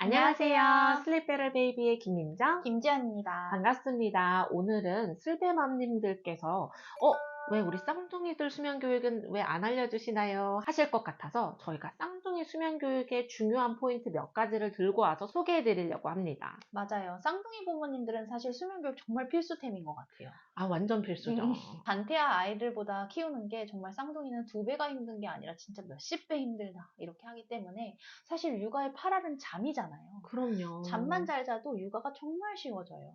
안녕하세요. 슬립베럴 베이비의 김민정, 김지연입니다. 반갑습니다. 오늘은 슬베맘님들께서 왜 우리 쌍둥이들 수면 교육은 왜 안 알려주시나요? 하실 것 같아서 저희가 쌍둥이 수면 교육의 중요한 포인트 몇 가지를 들고 와서 소개해 드리려고 합니다. 맞아요. 쌍둥이 부모님들은 사실 수면교육 정말 필수템인 것 같아요. 아, 완전 필수죠. 단태아 아이들보다 키우는 게 정말 쌍둥이는 2배가 힘든 게 아니라 진짜 몇십 배 힘들다 이렇게 하기 때문에 사실 육아의 8알은 잠이잖아요. 잠만 그럼요. 잘 자도 육아가 정말 쉬워져요.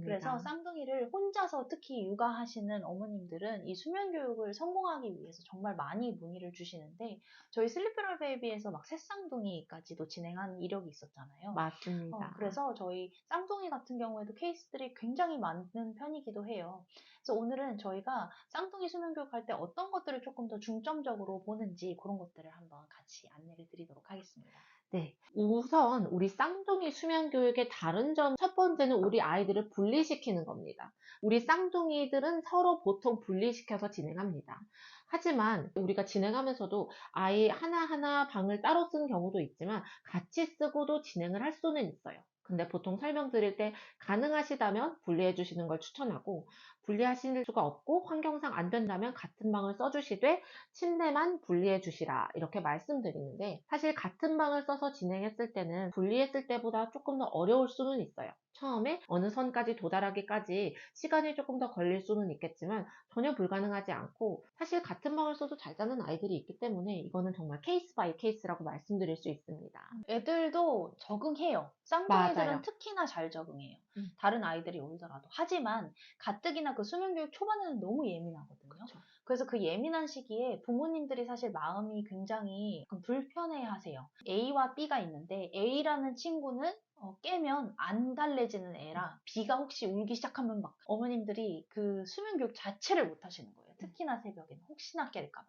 그래서 맞습니다. 쌍둥이를 혼자서 특히 육아하시는 어머님들은 이 수면 교육을 성공하기 위해서 정말 많이 문의를 주시는데 저희 슬리프럴 베이비에서 막 새쌍둥이까지도 진행한 이력이 있었잖아요. 맞습니다. 그래서 저희 쌍둥이 같은 경우에도 케이스들이 굉장히 많은 편이기도 해요. 그래서 오늘은 저희가 쌍둥이 수면 교육할 때 어떤 것들을 조금 더 중점적으로 보는지 그런 것들을 한번 같이 안내를 드리도록 하겠습니다. 네. 우선 우리 쌍둥이 수면 교육의 다른 점 첫 번째는 우리 아이들을 분리시키는 겁니다. 우리 쌍둥이들은 서로 보통 분리시켜서 진행합니다. 하지만 우리가 진행하면서도 아이 하나하나 방을 따로 쓰는 경우도 있지만 같이 쓰고도 진행을 할 수는 있어요. 근데 보통 설명드릴 때 가능하시다면 분리해 주시는 걸 추천하고, 분리하실 수가 없고 환경상 안 된다면 같은 방을 써주시되 침대만 분리해 주시라 이렇게 말씀드리는데, 사실 같은 방을 써서 진행했을 때는 분리했을 때보다 조금 더 어려울 수는 있어요. 처음에 어느 선까지 도달하기까지 시간이 조금 더 걸릴 수는 있겠지만 전혀 불가능하지 않고, 사실 같은 방을 써도 잘 자는 아이들이 있기 때문에 이거는 정말 케이스 바이 케이스라고 말씀드릴 수 있습니다. 애들도 적응해요. 쌍둥이들은 맞아요. 특히나 잘 적응해요. 음, 다른 아이들이 울더라도. 하지만 가뜩이나 그 수면교육 초반에는 너무 예민하거든요. 그렇죠. 그래서 그 예민한 시기에 부모님들이 사실 마음이 굉장히 불편해 하세요. A와 B가 있는데 A라는 친구는 깨면 안 달래지는 애라 B가 혹시 울기 시작하면 막 어머님들이 그 수면교육 자체를 못 하시는 거예요. 특히나 새벽에는 혹시나 깰까봐.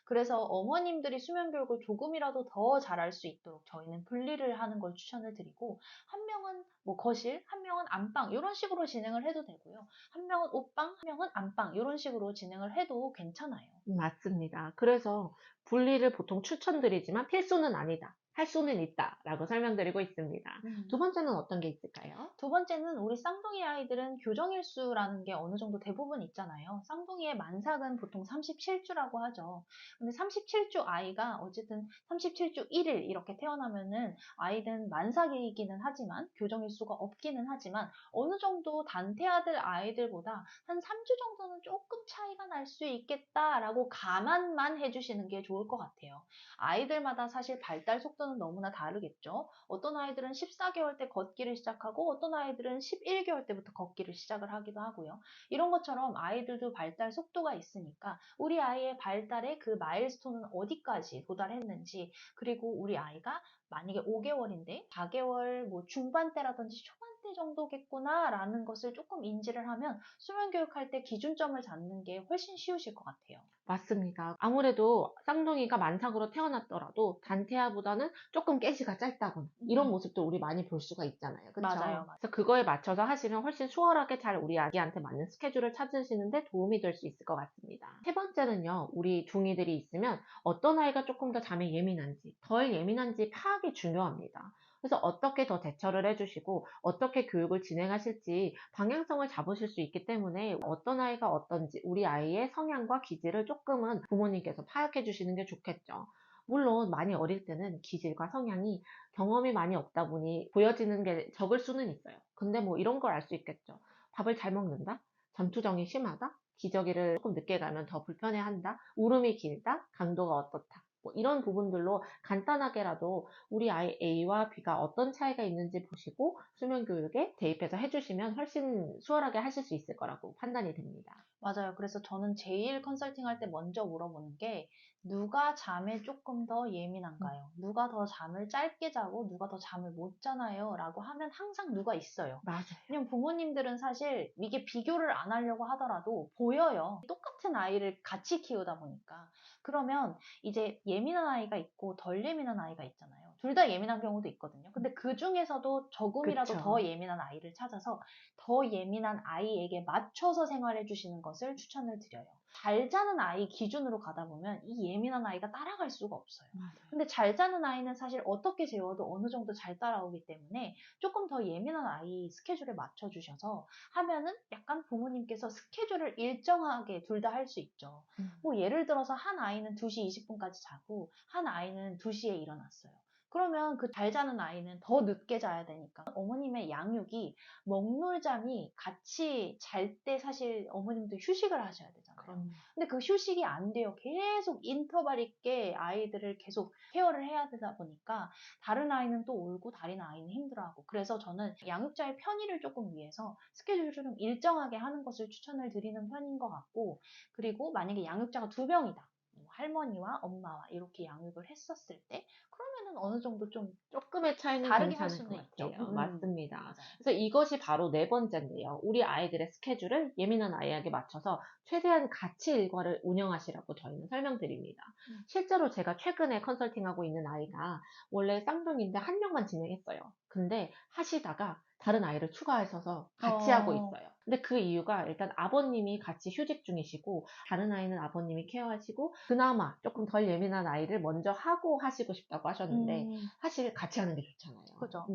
그래서 어머님들이 수면 교육을 조금이라도 더 잘할 수 있도록 저희는 분리를 하는 걸 추천을 드리고, 한 명은 뭐 거실, 한 명은 안방 이런 식으로 진행을 해도 되고요. 한 명은 옷방, 한 명은 안방 이런 식으로 진행을 해도 괜찮아요. 맞습니다. 그래서 분리를 보통 추천드리지만 필수는 아니다, 할 수는 있다 라고 설명드리고 있습니다. 두 음. 번째는 어떤 게 있을까요? 두 번째는 우리 쌍둥이 아이들은 교정일수라는 게 어느 정도 대부분 있잖아요. 쌍둥이의 만삭은 보통 37주라고 하죠. 근데 37주 아이가 어쨌든 37주 1일 이렇게 태어나면은 아이는 만삭이기는 하지만 교정일수가 없기는 하지만 어느 정도 단태아들 아이들보다 한 3주 정도는 조금 차이가 날 수 있겠다라고 감안만 해주시는 게 좋을 것 같아요. 아이들마다 사실 발달 속도는 너무나 다르겠죠. 어떤 아이들은 14개월 때 걷기를 시작하고 어떤 아이들은 11개월 때부터 걷기를 시작을 하기도 하고요. 이런 것처럼 아이들도 발달 속도가 있으니까 우리 아이의 발달의 그 마일스톤은 어디까지 도달했는지, 그리고 우리 아이가 만약에 5개월인데 4개월 뭐 중반대라든지 초반대 정도겠구나 라는 것을 조금 인지를 하면 수면 교육할 때 기준점을 잡는 게 훨씬 쉬우실 것 같아요. 맞습니다. 아무래도 쌍둥이가 만삭으로 태어났더라도 단태아보다는 조금 깨시가 짧다거나 이런 모습도 우리 많이 볼 수가 있잖아요. 맞아요. 그렇죠? 그래서 그거에 맞춰서 하시면 훨씬 수월하게 잘 우리 아기한테 맞는 스케줄을 찾으시는데 도움이 될 수 있을 것 같습니다. 세 번째는요, 우리 둥이들이 있으면 어떤 아이가 조금 더 잠에 예민한지 덜 예민한지 파악이 중요합니다. 그래서 어떻게 더 대처를 해주시고 어떻게 교육을 진행하실지 방향성을 잡으실 수 있기 때문에 어떤 아이가 어떤지 우리 아이의 성향과 기질을 조금은 부모님께서 파악해 주시는 게 좋겠죠. 물론 많이 어릴 때는 기질과 성향이 경험이 많이 없다 보니 보여지는 게 적을 수는 있어요. 근데 뭐 이런 걸 알 수 있겠죠. 밥을 잘 먹는다? 전투정이 심하다? 기저귀를 조금 늦게 가면 더 불편해한다? 울음이 길다? 강도가 어떻다? 뭐 이런 부분들로 간단하게라도 우리 아이 A와 B가 어떤 차이가 있는지 보시고 수면 교육에 대입해서 해주시면 훨씬 수월하게 하실 수 있을 거라고 판단이 됩니다. 맞아요. 그래서 저는 제일 컨설팅 할 때 먼저 물어보는 게 누가 잠에 조금 더 예민한가요? 누가 더 잠을 짧게 자고 누가 더 잠을 못 자나요? 라고 하면 항상 누가 있어요. 맞아요. 왜냐면 부모님들은 사실 이게 비교를 안 하려고 하더라도 보여요. 똑같은 아이를 같이 키우다 보니까. 그러면 이제 예민한 아이가 있고 덜 예민한 아이가 있잖아요. 둘 다 예민한 경우도 있거든요. 근데 그 중에서도 조금이라도 그쵸. 더 예민한 아이를 찾아서 더 예민한 아이에게 맞춰서 생활해 주시는 것을 추천을 드려요. 잘 자는 아이 기준으로 가다 보면 이 예민한 아이가 따라갈 수가 없어요. 맞아요. 근데 잘 자는 아이는 사실 어떻게 재워도 어느 정도 잘 따라오기 때문에 조금 더 예민한 아이 스케줄에 맞춰 주셔서 하면은 약간 부모님께서 스케줄을 일정하게 둘 다 할 수 있죠. 뭐 예를 들어서 한 아이는 2시 20분까지 자고 한 아이는 2시에 일어났어요. 그러면 그 잘 자는 아이는 더 늦게 자야 되니까 어머님의 양육이 먹놀잠이 같이 잘 때 사실 어머님도 휴식을 하셔야 되잖아요. 그럼요. 근데 그 휴식이 안 돼요. 계속 인터벌 있게 아이들을 계속 케어를 해야 되다 보니까 다른 아이는 또 울고 다른 아이는 힘들어하고 그래서 저는 양육자의 편의를 조금 위해서 스케줄을 좀 일정하게 하는 것을 추천을 드리는 편인 것 같고 그리고 만약에 양육자가 2명이다. 뭐 할머니와 엄마와 이렇게 양육을 했었을 때 그러면은 어느 정도 좀 조금의 차이는 다르게 할 괜찮을 것 수는 같아요. 있죠. 맞습니다. 맞아요. 그래서 이것이 바로 네 번째인데요. 우리 아이들의 스케줄을 예민한 아이에게 맞춰서 최대한 같이 일과를 운영하시라고 저희는 설명드립니다. 실제로 제가 최근에 컨설팅하고 있는 아이가 원래 쌍둥이인데 한 명만 진행했어요. 근데 하시다가 다른 아이를 추가하셔서 같이 하고 있어요. 근데 그 이유가 일단 아버님이 같이 휴직 중이시고 다른 아이는 아버님이 케어하시고 그나마 조금 덜 예민한 아이를 먼저 하고 하시고 싶다고 하셨는데 사실 같이 하는 게 좋잖아요. 그죠.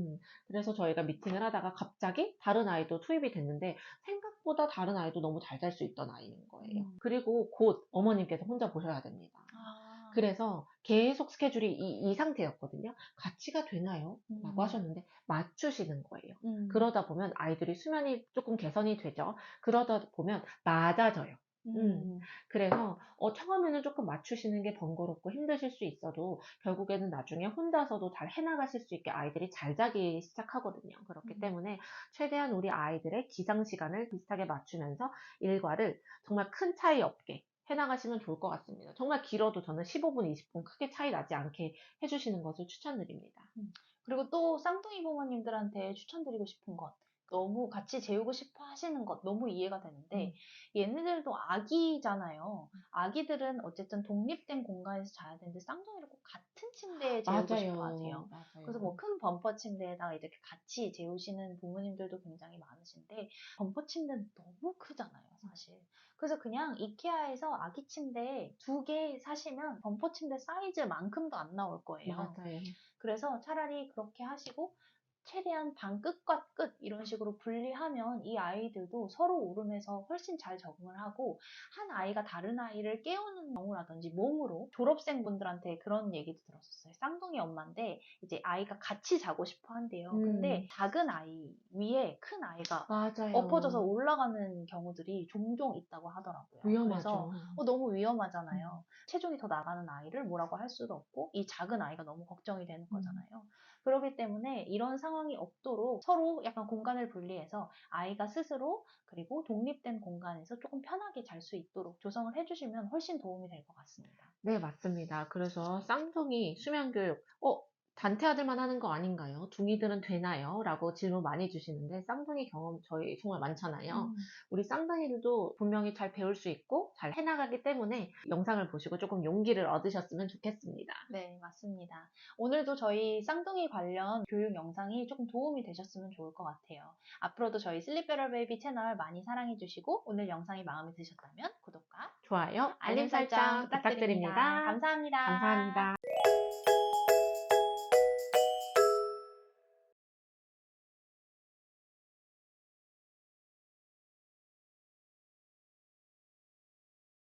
그래서 저희가 미팅을 하다가 갑자기 다른 아이도 투입이 됐는데 생각보다 다른 아이도 너무 잘 잘 수 있던 아이인 거예요. 그리고 곧 어머님께서 혼자 보셔야 됩니다. 그래서 계속 스케줄이 이 상태였거든요. 같이가 되나요? 라고 하셨는데 맞추시는 거예요. 그러다 보면 아이들이 수면이 조금 개선이 되죠. 그러다 보면 맞아져요. 그래서 처음에는 조금 맞추시는 게 번거롭고 힘드실 수 있어도 결국에는 나중에 혼자서도 잘 해나가실 수 있게 아이들이 잘 자기 시작하거든요. 그렇기 때문에 최대한 우리 아이들의 기상 시간을 비슷하게 맞추면서 일과를 정말 큰 차이 없게 해나가시면 좋을 것 같습니다. 정말 길어도 저는 15분, 20분 크게 차이 나지 않게 해주시는 것을 추천드립니다. 그리고 또 쌍둥이 부모님들한테 추천드리고 싶은 것 너무 같이 재우고 싶어 하시는 것 너무 이해가 되는데 얘네들도 아기잖아요. 아기들은 어쨌든 독립된 공간에서 자야 되는데 쌍둥이를 꼭 같은 침대에 재우고 싶어 하세요. 그래서 뭐 큰 범퍼 침대에다가 이렇게 같이 재우시는 부모님들도 굉장히 많으신데 범퍼 침대는 너무 크잖아요, 사실. 그래서 그냥 이케아에서 아기 침대 2개 사시면 범퍼 침대 사이즈만큼도 안 나올 거예요. 맞아요. 그래서 차라리 그렇게 하시고 최대한 방 끝과 끝 이런 식으로 분리하면 이 아이들도 서로 오름에서 훨씬 잘 적응을 하고 한 아이가 다른 아이를 깨우는 경우라든지 몸으로 졸업생분들한테 그런 얘기도 들었었어요. 쌍둥이 엄마인데 이제 아이가 같이 자고 싶어 한대요. 근데 작은 아이 위에 큰 아이가 맞아요. 엎어져서 올라가는 경우들이 종종 있다고 하더라고요. 위험하죠. 그래서 너무 위험하잖아요. 체중이 더 나가는 아이를 뭐라고 할 수도 없고 이 작은 아이가 너무 걱정이 되는 거잖아요. 그렇기 때문에 이런 상황이 없도록 서로 약간 공간을 분리해서 아이가 스스로 그리고 독립된 공간에서 조금 편하게 잘 수 있도록 조성을 해주시면 훨씬 도움이 될 것 같습니다. 네, 맞습니다. 그래서 쌍둥이 수면 교육, 단테 아들만 하는 거 아닌가요? 둥이들은 되나요? 라고 질문 많이 주시는데 쌍둥이 경험 저희 정말 많잖아요. 우리 쌍둥이들도 분명히 잘 배울 수 있고 잘 해나가기 때문에 영상을 보시고 조금 용기를 얻으셨으면 좋겠습니다. 네, 맞습니다. 오늘도 저희 쌍둥이 관련 교육 영상이 조금 도움이 되셨으면 좋을 것 같아요. 앞으로도 저희 슬립베럴 베이비 채널 많이 사랑해주시고 오늘 영상이 마음에 드셨다면 구독과 좋아요, 알림 설정 부탁드립니다. 감사합니다. 감사합니다.